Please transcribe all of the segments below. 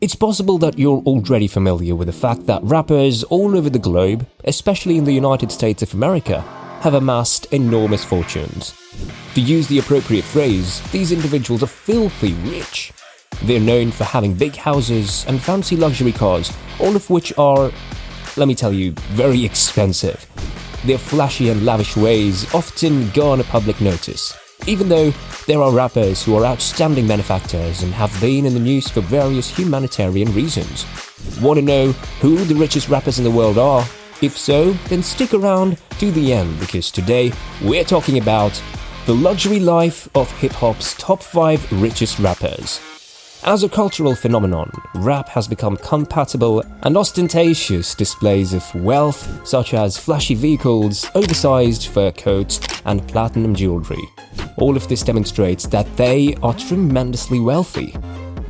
It's possible that you're already familiar with the fact that rappers all over the globe, especially in the United States of America, have amassed enormous fortunes. To use the appropriate phrase, these individuals are filthy rich. They're known for having big houses and fancy luxury cars, all of which are, let me tell you, very expensive. Their flashy and lavish ways often garner public notice, even though there are rappers who are outstanding benefactors and have been in the news for various humanitarian reasons. Want to know who the richest rappers in the world are? If so, then stick around to the end, because today we're talking about the luxury life of hip-hop's top 5 richest rappers. As a cultural phenomenon, rap has become compatible and ostentatious displays of wealth such as flashy vehicles, oversized fur coats, and platinum jewelry. All of this demonstrates that they are tremendously wealthy.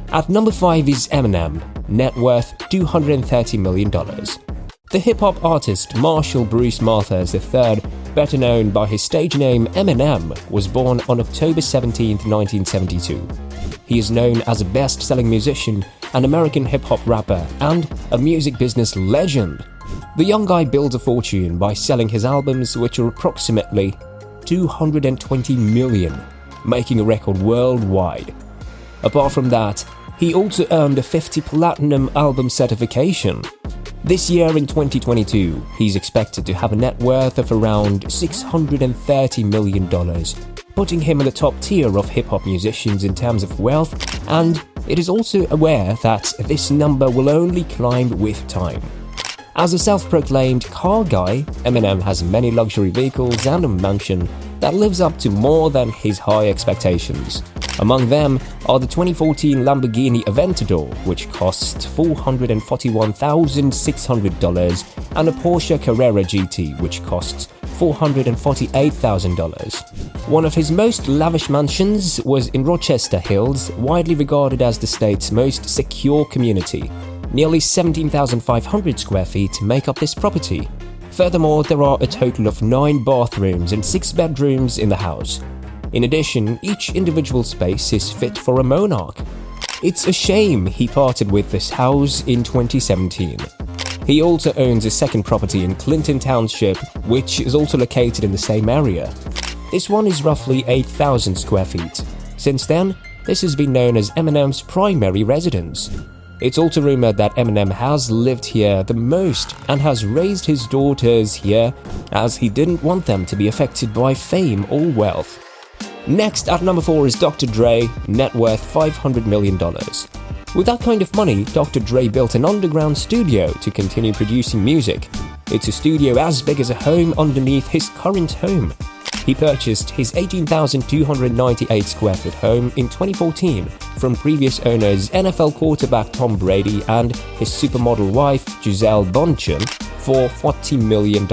At number 5 is Eminem, net worth $230 million. The hip-hop artist Marshall Bruce Mathers III, better known by his stage name Eminem, was born on October 17, 1972. He is known as a best-selling musician, an American hip-hop rapper, and a music business legend. The young guy built a fortune by selling his albums, which are approximately 220 million, making a record worldwide. Apart from that, he also earned a 50 platinum album certification. This year in 2022, he's expected to have a net worth of around $630 million, putting him in the top tier of hip-hop musicians in terms of wealth, and it is also aware that this number will only climb with time. As a self-proclaimed car guy, Eminem has many luxury vehicles and a mansion that lives up to more than his high expectations. Among them are the 2014 Lamborghini Aventador, which costs $441,600, and a Porsche Carrera GT, which costs $448,000. One of his most lavish mansions was in Rochester Hills, widely regarded as the state's most secure community. Nearly 17,500 square feet make up this property. Furthermore, there are a total of 9 bathrooms and 6 bedrooms in the house. In addition, each individual space is fit for a monarch. It's a shame he parted with this house in 2017. He also owns a second property in Clinton Township, which is also located in the same area. This one is roughly 8,000 square feet. Since then, this has been known as Eminem's primary residence. It's also rumored that Eminem has lived here the most and has raised his daughters here, as he didn't want them to be affected by fame or wealth. Next, at number 4 is Dr. Dre, net worth $500 million. With that kind of money, Dr. Dre built an underground studio to continue producing music. It's a studio as big as a home underneath his current home. He purchased his 18,298 square foot home in 2014 from previous owners NFL quarterback Tom Brady and his supermodel wife Gisele Bündchen for $40 million.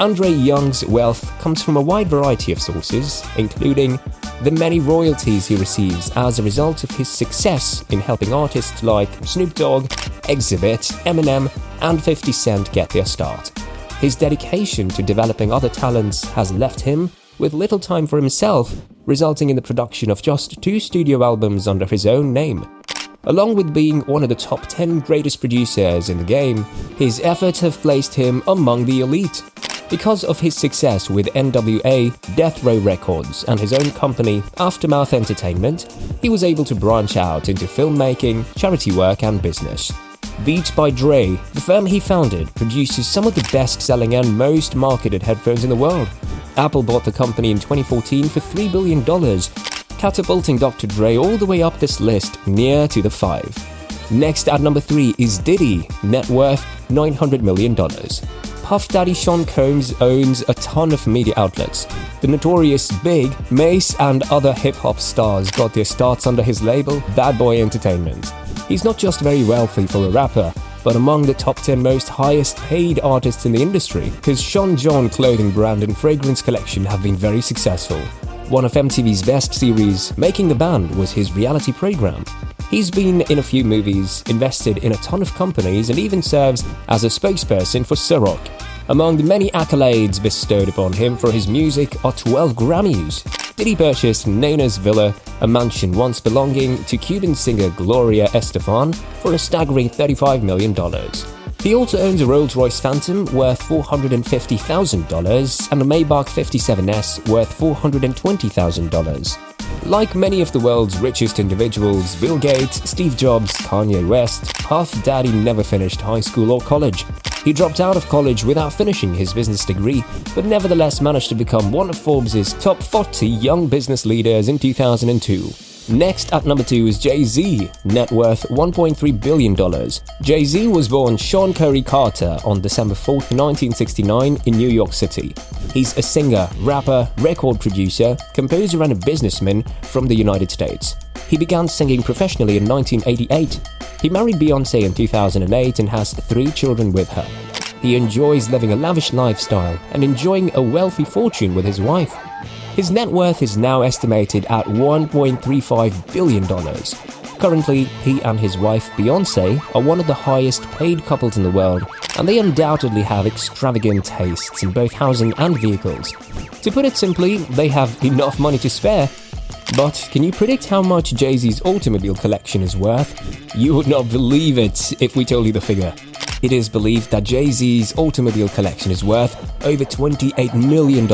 Andre Young's wealth comes from a wide variety of sources, including the many royalties he receives as a result of his success in helping artists like Snoop Dogg, Exhibit, Eminem, and 50 Cent get their start. His dedication to developing other talents has left him with little time for himself, resulting in the production of just 2 studio albums under his own name. Along with being one of the top 10 greatest producers in the game, his efforts have placed him among the elite. Because of his success with NWA, Death Row Records, and his own company, Aftermath Entertainment, he was able to branch out into filmmaking, charity work, and business. Beats by Dre, the firm he founded, produces some of the best-selling and most marketed headphones in the world. Apple bought the company in 2014 for $3 billion, catapulting Dr. Dre all the way up this list, near to the 5. Next at number 3 is Diddy, net worth $900 million. Puff Daddy Sean Combs owns a ton of media outlets. The notorious Big, Mace, and other hip-hop stars got their starts under his label, Bad Boy Entertainment. He's not just very wealthy for a rapper, but among the top 10 most highest paid artists in the industry. His Sean John clothing brand and fragrance collection have been very successful. One of MTV's best series, Making the Band, was his reality program. He's been in a few movies, invested in a ton of companies, and even serves as a spokesperson for Ciroc. Among the many accolades bestowed upon him for his music are 12 Grammys. Diddy purchased Nona's villa, a mansion once belonging to Cuban singer Gloria Estefan, for a staggering $35 million. He also owns a Rolls-Royce Phantom worth $450,000 and a Maybach 57S worth $420,000. Like many of the world's richest individuals, Bill Gates, Steve Jobs, Kanye West, Puff Daddy never finished high school or college. He dropped out of college without finishing his business degree, but nevertheless managed to become one of Forbes' top 40 young business leaders in 2002. Next at number 2 is JayZ, net worth $1.3 billion. JayZ was born Sean Curry Carter on December 4, 1969 in New York City. He's a singer, rapper, record producer, composer and a businessman from the United States. He began singing professionally in 1988. He married Beyoncé in 2008 and has 3 children with her. He enjoys living a lavish lifestyle and enjoying a wealthy fortune with his wife. His net worth is now estimated at $1.35 billion. Currently, he and his wife Beyoncé are one of the highest paid couples in the world, and they undoubtedly have extravagant tastes in both housing and vehicles. To put it simply, they have enough money to spare. But can you predict how much JayZ's automobile collection is worth? You would not believe it if we told you the figure. It is believed that JayZ's automobile collection is worth over $28 million.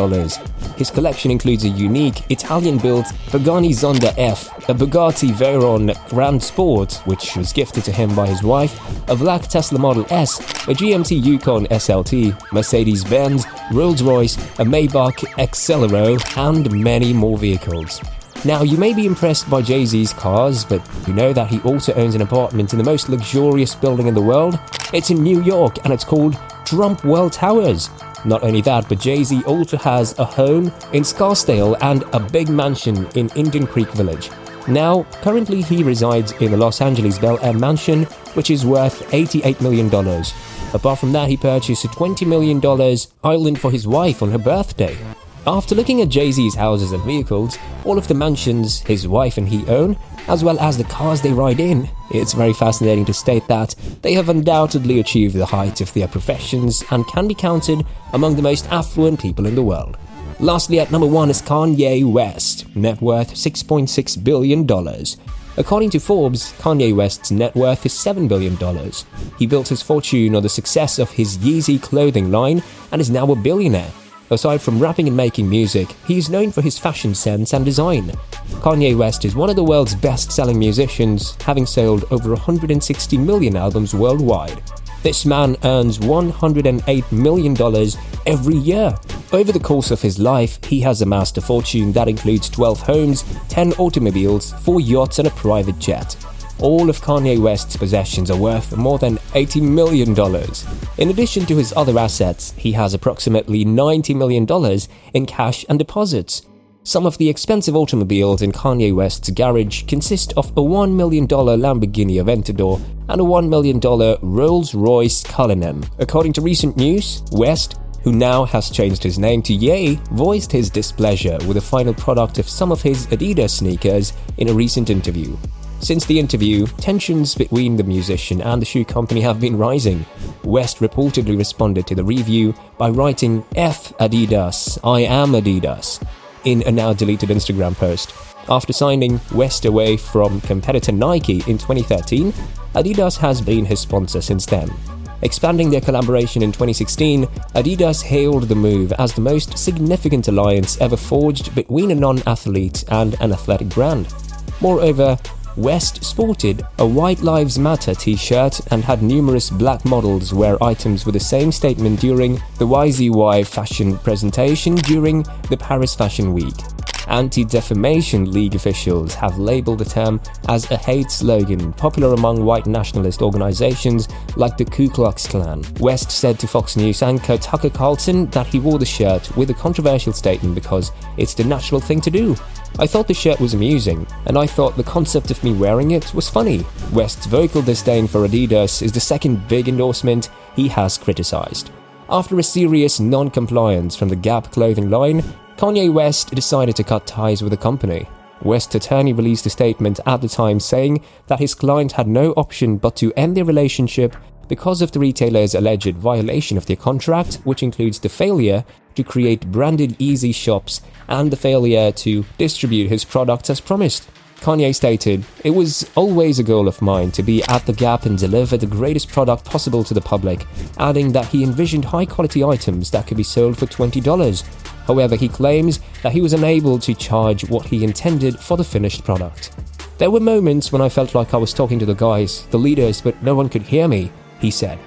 His collection includes a unique Italian-built Pagani Zonda F, a Bugatti Veyron Grand Sport, which was gifted to him by his wife, a black Tesla Model S, a GMC Yukon SLT, Mercedes-Benz, Rolls-Royce, a Maybach Excelero, and many more vehicles. Now, you may be impressed by JayZ's cars, but you know that he also owns an apartment in the most luxurious building in the world? It's in New York and it's called Trump World Towers. Not only that, but JayZ also has a home in Scarsdale and a big mansion in Indian Creek Village. Now, currently he resides in the Los Angeles Bel Air mansion, which is worth $88 million. Apart from that, he purchased a $20 million island for his wife on her birthday. After looking at JayZ's houses and vehicles, all of the mansions his wife and he own, as well as the cars they ride in, it's very fascinating to state that they have undoubtedly achieved the height of their professions and can be counted among the most affluent people in the world. Lastly, at number 1 is Kanye West, net worth $6.6 billion. According to Forbes, Kanye West's net worth is $7 billion. He built his fortune on the success of his JayZ clothing line and is now a billionaire. Aside from rapping and making music, he is known for his fashion sense and design. Kanye West is one of the world's best-selling musicians, having sold over 160 million albums worldwide. This man earns $108 million every year. Over the course of his life, he has amassed a fortune that includes 12 homes, 10 automobiles, 4 yachts and a private jet. All of Kanye West's possessions are worth more than $80 million. In addition to his other assets, he has approximately $90 million in cash and deposits. Some of the expensive automobiles in Kanye West's garage consist of a $1 million Lamborghini Aventador and a $1 million Rolls-Royce Cullinan. According to recent news, West, who now has changed his name to Ye, voiced his displeasure with the final product of some of his Adidas sneakers in a recent interview. Since the interview, tensions between the musician and the shoe company have been rising. West reportedly responded to the review by writing "F Adidas, I am Adidas" in a now deleted Instagram post. After signing West away from competitor Nike in 2013, Adidas has been his sponsor since then. Expanding their collaboration in 2016, Adidas hailed the move as the most significant alliance ever forged between a non-athlete and an athletic brand. Moreover, West sported a White Lives Matter t-shirt and had numerous black models wear items with the same statement during the YZY fashion presentation during the Paris Fashion Week. Anti-Defamation League officials have labeled the term as a hate slogan popular among white nationalist organizations like the Ku Klux Klan. West said to Fox News anchor Tucker Carlson that he wore the shirt with a controversial statement because it's the natural thing to do. I thought the shirt was amusing, and I thought the concept of me wearing it was funny. West's vocal disdain for Adidas is the second big endorsement he has criticized. After a serious non-compliance from the Gap clothing line, Kanye West decided to cut ties with the company. West's attorney released a statement at the time saying that his client had no option but to end their relationship because of the retailer's alleged violation of their contract, which includes the failure to create branded Easy shops and the failure to distribute his products as promised. Kanye stated, "It was always a goal of mine to be at the Gap and deliver the greatest product possible to the public," adding that he envisioned high-quality items that could be sold for $20. However, he claims that he was unable to charge what he intended for the finished product. "There were moments when I felt like I was talking to the guys, the leaders, but no one could hear me," he said.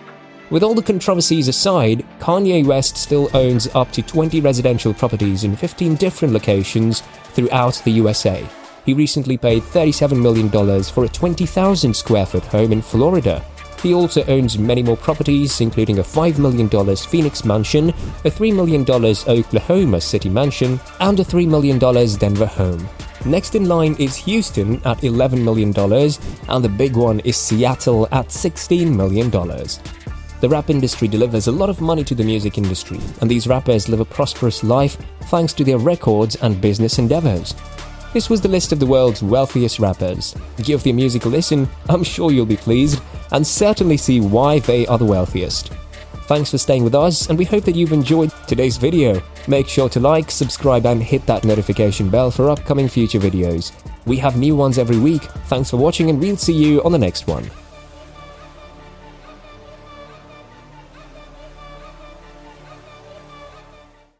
With all the controversies aside, Kanye West still owns up to 20 residential properties in 15 different locations throughout the USA. He recently paid $37 million for a 20,000 square foot home in Florida. He also owns many more properties, including a $5 million Phoenix mansion, a $3 million Oklahoma City mansion, and a $3 million Denver home. Next in line is Houston at $11 million, and the big one is Seattle at $16 million. The rap industry delivers a lot of money to the music industry, and these rappers live a prosperous life thanks to their records and business endeavors. This was the list of the world's wealthiest rappers. Give their music a listen, I'm sure you'll be pleased, and certainly see why they are the wealthiest. Thanks for staying with us, and we hope that you've enjoyed today's video. Make sure to like, subscribe, and hit that notification bell for upcoming future videos. We have new ones every week. Thanks for watching, and we'll see you on the next one.